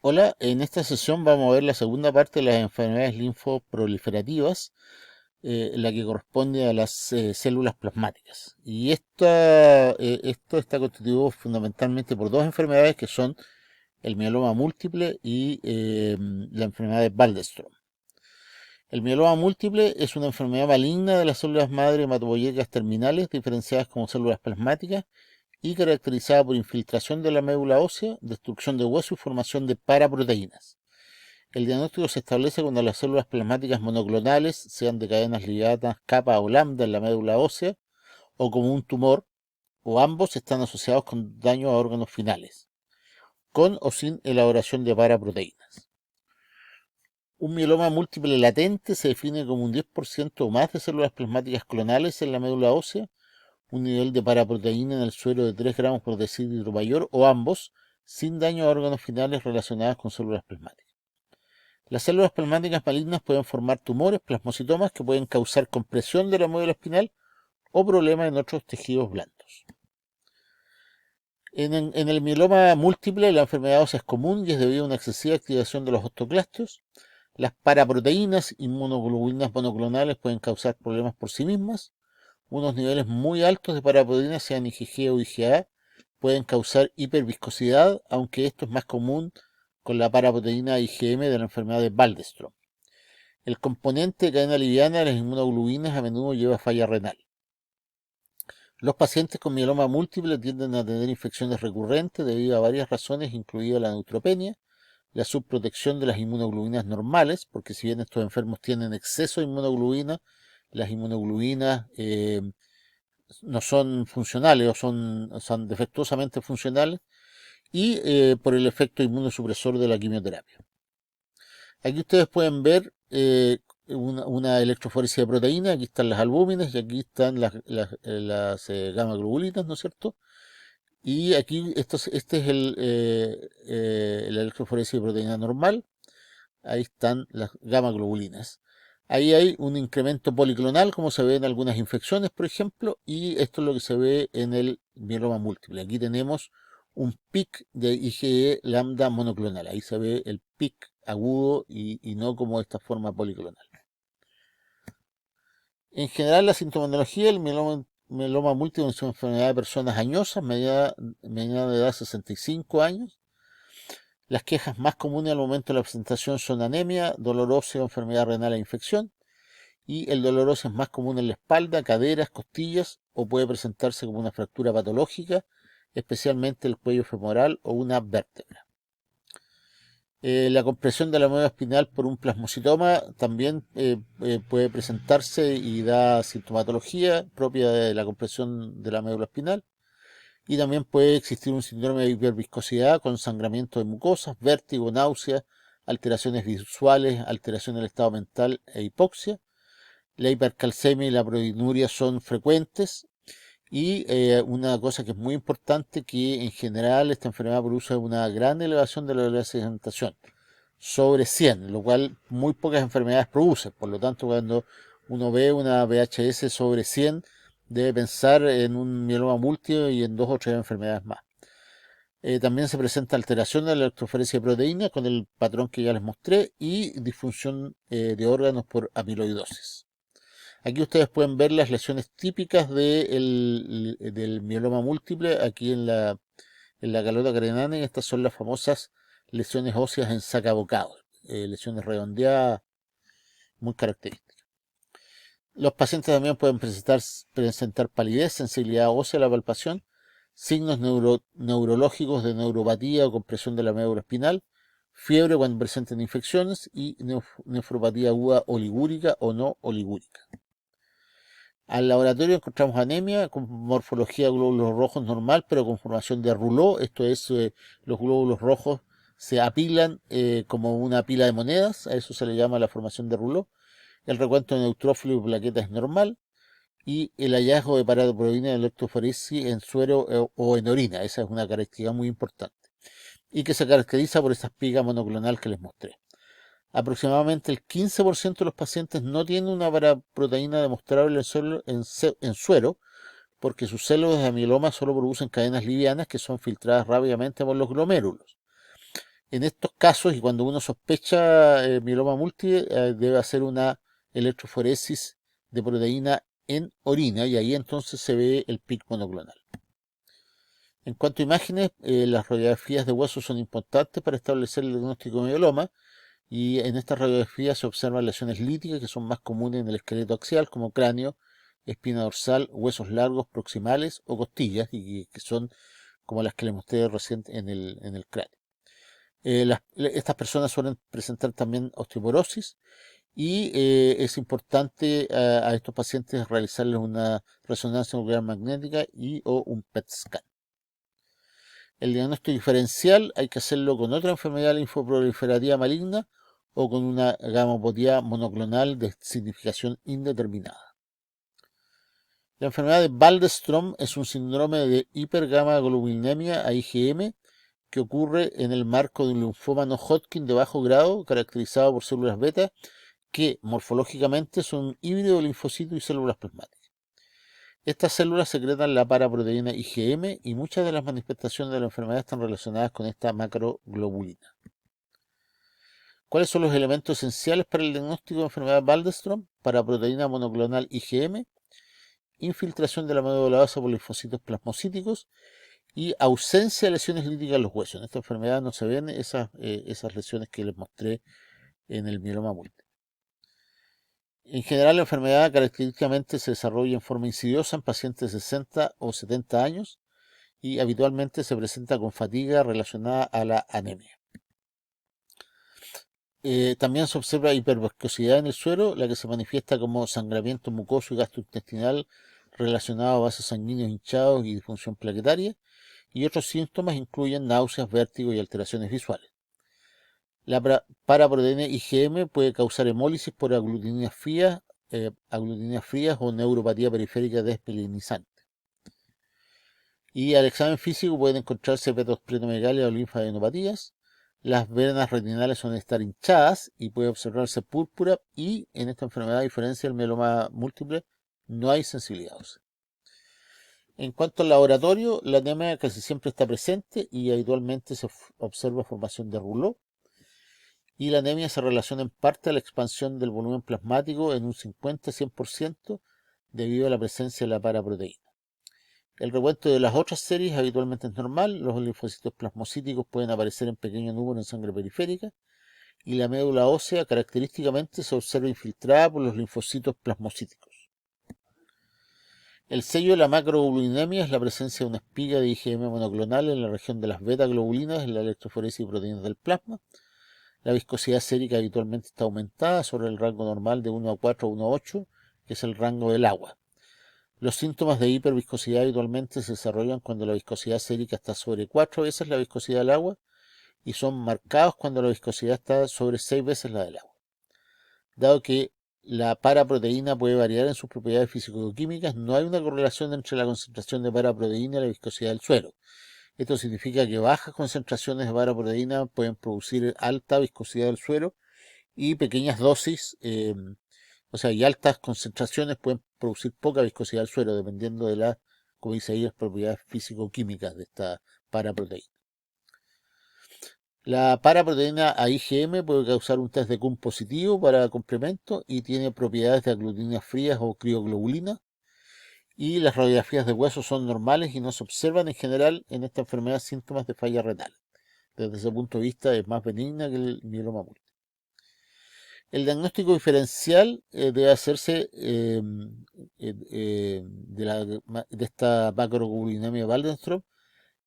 Hola, en esta sesión vamos a ver la segunda parte de las enfermedades linfoproliferativas, la que corresponde a las células plasmáticas. Y esto está constituido fundamentalmente por dos enfermedades que son el mieloma múltiple y la enfermedad de Waldenström. El mieloma múltiple es una enfermedad maligna de las células madre hematopoyéticas terminales, diferenciadas como células plasmáticas y caracterizada por infiltración de la médula ósea, destrucción de hueso y formación de paraproteínas. El diagnóstico se establece cuando las células plasmáticas monoclonales, sean de cadenas ligadas kappa o lambda en la médula ósea, o como un tumor, o ambos están asociados con daño a órganos finales, con o sin elaboración de paraproteínas. Un mieloma múltiple latente se define como un 10% o más de células plasmáticas clonales en la médula ósea, un nivel de paraproteína en el suero de 3 gramos por decilitro mayor, o ambos, sin daño a órganos finales relacionados con células plasmáticas. Las células plasmáticas malignas pueden formar tumores, plasmocitomas, que pueden causar compresión de la médula espinal o problemas en otros tejidos blandos. En el mieloma múltiple, la enfermedad ósea es común y es debido a una excesiva activación de los osteoclastos. Las paraproteínas inmunoglobulinas monoclonales pueden causar problemas por sí mismas. Unos niveles muy altos de paraproteínas, sean IgG o IgA, pueden causar hiperviscosidad, aunque esto es más común con la paraproteína IgM de la enfermedad de Waldenström. El componente de cadena liviana de las inmunoglobulinas a menudo lleva a falla renal. Los pacientes con mieloma múltiple tienden a tener infecciones recurrentes debido a varias razones, incluida la neutropenia, la subprotección de las inmunoglobulinas normales, porque si bien estos enfermos tienen exceso de inmunoglobulina, las inmunoglobulinas no son funcionales o son defectuosamente funcionales, y por el efecto inmunosupresor de la quimioterapia. Aquí ustedes pueden ver una electroforesis de proteínas. Aquí están las albúmines y aquí están las gamma globulinas, ¿no es cierto? Y aquí este es la electroforesis de proteína normal. Ahí están las gamma globulinas. Ahí hay un incremento policlonal, como se ve en algunas infecciones, por ejemplo, y esto es lo que se ve en el mieloma múltiple. Aquí tenemos un pic de IgE lambda monoclonal. Ahí se ve el pic agudo y no como esta forma policlonal. En general, la sintomatología del mieloma múltiple es una enfermedad de personas añosas, mediana de edad 65 años. Las quejas más comunes al momento de la presentación son anemia, dolor óseo, enfermedad renal e infección. Y el dolor óseo es más común en la espalda, caderas, costillas, o puede presentarse como una fractura patológica, especialmente el cuello femoral o una vértebra. La compresión de la médula espinal por un plasmocitoma también puede presentarse y da sintomatología propia de la compresión de la médula espinal. Y también puede existir un síndrome de hiperviscosidad con sangramiento de mucosas, vértigo, náusea, alteraciones visuales, alteración del estado mental e hipoxia. La hipercalcemia y la proteinuria son frecuentes. Y una cosa que es muy importante, que en general esta enfermedad produce una gran elevación de la velocidad de sedimentación, sobre 100, lo cual muy pocas enfermedades producen. Por lo tanto, cuando uno ve una VHS sobre 100, debe pensar en un mieloma múltiple y en dos o tres enfermedades más. También se presenta alteración de la electroforesis de proteínas con el patrón que ya les mostré y disfunción de órganos por amiloidosis. Aquí ustedes pueden ver las lesiones típicas del mieloma múltiple, aquí en la calota craneana, y estas son las famosas lesiones óseas en sacabocados, lesiones redondeadas muy características. Los pacientes también pueden presentar palidez, sensibilidad ósea a la palpación, signos neurológicos de neuropatía o compresión de la médula espinal, fiebre cuando presenten infecciones y nefropatía aguda oligúrica o no oligúrica. Al laboratorio encontramos anemia con morfología de glóbulos rojos normal, pero con formación de rouleau. Esto es, los glóbulos rojos se apilan como una pila de monedas. A eso se le llama la formación de rouleau. El recuento de neutrófilos y plaquetas es normal. Y el hallazgo de paraproteína de electroforesis en suero o en orina. Esa es una característica muy importante. Y que se caracteriza por esa espiga monoclonal que les mostré. Aproximadamente el 15% de los pacientes no tienen una paraproteína demostrable en suero, porque sus células de mieloma solo producen cadenas livianas que son filtradas rápidamente por los glomérulos. En estos casos, y cuando uno sospecha mieloma múltiple, debe hacer una electroforesis de proteína en orina y ahí entonces se ve el pic monoclonal. En cuanto a imágenes, las radiografías de hueso son importantes para establecer el diagnóstico de mieloma y en estas radiografías se observan lesiones líticas que son más comunes en el esqueleto axial como cráneo, espina dorsal, huesos largos proximales o costillas y que son como las que les mostré recién en el cráneo. Estas personas suelen presentar también osteoporosis y es importante a estos pacientes realizarles una resonancia nuclear magnética y o un PET scan. El diagnóstico diferencial hay que hacerlo con otra enfermedad linfoproliferativa maligna o con una gamopatía monoclonal de significación indeterminada. La enfermedad de Waldenström es un síndrome de hipergamaglobulinemia a IgM que ocurre en el marco de un linfoma no Hodgkin de bajo grado caracterizado por células beta que morfológicamente son un híbrido de linfocitos y células plasmáticas. Estas células secretan la paraproteína IgM y muchas de las manifestaciones de la enfermedad están relacionadas con esta macroglobulina. ¿Cuáles son los elementos esenciales para el diagnóstico de enfermedad de Waldenström? Paraproteína monoclonal IgM, infiltración de la médula ósea por linfocitos plasmocíticos y ausencia de lesiones líticas en los huesos. En esta enfermedad no se ven esas lesiones que les mostré en el mieloma múltiple. En general, la enfermedad característicamente se desarrolla en forma insidiosa en pacientes de 60 o 70 años y habitualmente se presenta con fatiga relacionada a la anemia. También se observa hiperviscosidad en el suero, la que se manifiesta como sangramiento mucoso y gastrointestinal relacionado a vasos sanguíneos hinchados y disfunción plaquetaria, y otros síntomas incluyen náuseas, vértigo y alteraciones visuales. La paraproteína IgM puede causar hemólisis por aglutininas frías o neuropatía periférica desmielinizante. Y al examen físico pueden encontrarse hepatosplenomegalia o linfadenopatías. Las venas retinales suelen estar hinchadas y puede observarse púrpura y en esta enfermedad, a diferencia del mieloma múltiple, no hay sensibilidad ósea. En cuanto al laboratorio, la anemia casi siempre está presente y habitualmente se observa formación de rouleau. Y la anemia se relaciona en parte a la expansión del volumen plasmático en un 50-100% debido a la presencia de la paraproteína. El recuento de las otras series habitualmente es normal, los linfocitos plasmocíticos pueden aparecer en pequeños números en sangre periférica y la médula ósea característicamente se observa infiltrada por los linfocitos plasmocíticos. El sello de la macroglobulinemia es la presencia de una espiga de IgM monoclonal en la región de las beta-globulinas en la electroforesis y proteínas del plasma. La viscosidad sérica habitualmente está aumentada sobre el rango normal de 1 a 4 a 1 a 8, que es el rango del agua. Los síntomas de hiperviscosidad habitualmente se desarrollan cuando la viscosidad sérica está sobre 4 veces la viscosidad del agua y son marcados cuando la viscosidad está sobre 6 veces la del agua. Dado que la paraproteína puede variar en sus propiedades físico-químicas, no hay una correlación entre la concentración de paraproteína y la viscosidad del suero. Esto significa que bajas concentraciones de paraproteína pueden producir alta viscosidad del suero y pequeñas dosis, y altas concentraciones pueden producir poca viscosidad del suero, dependiendo de las, como dice ahí, las propiedades físico-químicas de esta paraproteína. La paraproteína IgM puede causar un test de Kuhn positivo para complemento y tiene propiedades de aglutininas frías o crioglobulina. Y las radiografías de hueso son normales y no se observan en general en esta enfermedad síntomas de falla renal. Desde ese punto de vista es más benigna que el mieloma múltiple. El diagnóstico diferencial debe hacerse de esta macroglobulinemia Waldenström.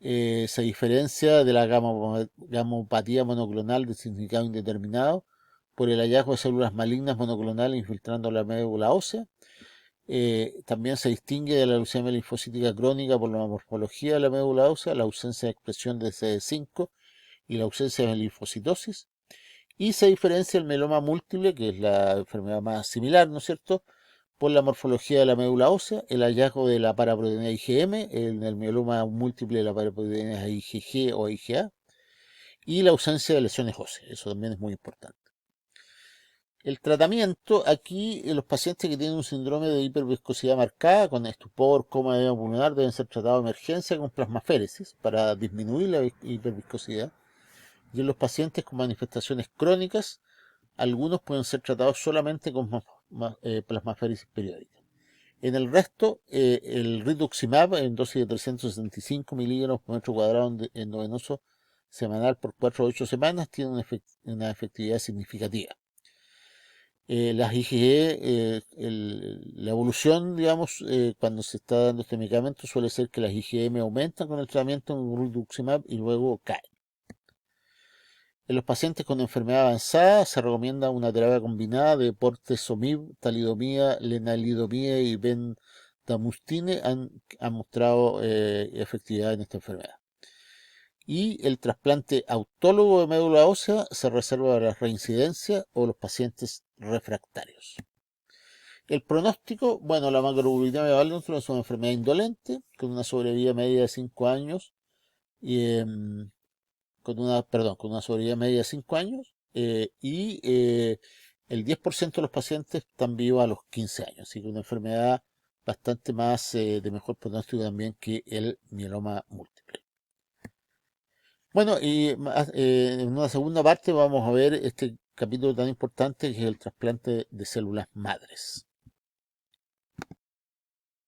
Se diferencia de la gamopatía monoclonal de significado indeterminado por el hallazgo de células malignas monoclonales infiltrando la médula ósea. También se distingue de la leucemia linfocítica crónica por la morfología de la médula ósea, la ausencia de expresión de CD5 y la ausencia de linfocitosis. Y se diferencia el mieloma múltiple, que es la enfermedad más similar, ¿no es cierto?, por la morfología de la médula ósea, el hallazgo de la paraproteína IgM, en el mieloma múltiple de la paraproteína IgG o IgA, y la ausencia de lesiones óseas. Eso también es muy importante. El tratamiento, aquí los pacientes que tienen un síndrome de hiperviscosidad marcada, con estupor, coma edema pulmonar, deben ser tratados de emergencia con plasmaféresis para disminuir la hiperviscosidad. Y en los pacientes con manifestaciones crónicas, algunos pueden ser tratados solamente con plasmaféresis periódica. En el resto, el rituximab en dosis de 365 miligramos por metro cuadrado endovenoso semanal por 4 a 8 semanas tiene una efectividad significativa. Las IgE, la evolución, digamos, cuando se está dando este medicamento suele ser que las IgM aumentan con el tratamiento con rituximab y luego caen. En los pacientes con enfermedad avanzada se recomienda una terapia combinada de bortezomib, talidomida, lenalidomida y bendamustine han mostrado efectividad en esta enfermedad. Y el trasplante autólogo de médula ósea se reserva para la reincidencia o los pacientes refractarios. El pronóstico, bueno, la macroglobulinemia de Waldenström es una enfermedad indolente con una sobrevida media de 5 años y con una sobrevida media de 5 años el 10% de los pacientes están vivos a los 15 años, así que una enfermedad bastante más de mejor pronóstico también que el mieloma múltiple. Bueno, y en una segunda parte vamos a ver este capítulo tan importante que es el trasplante de células madres.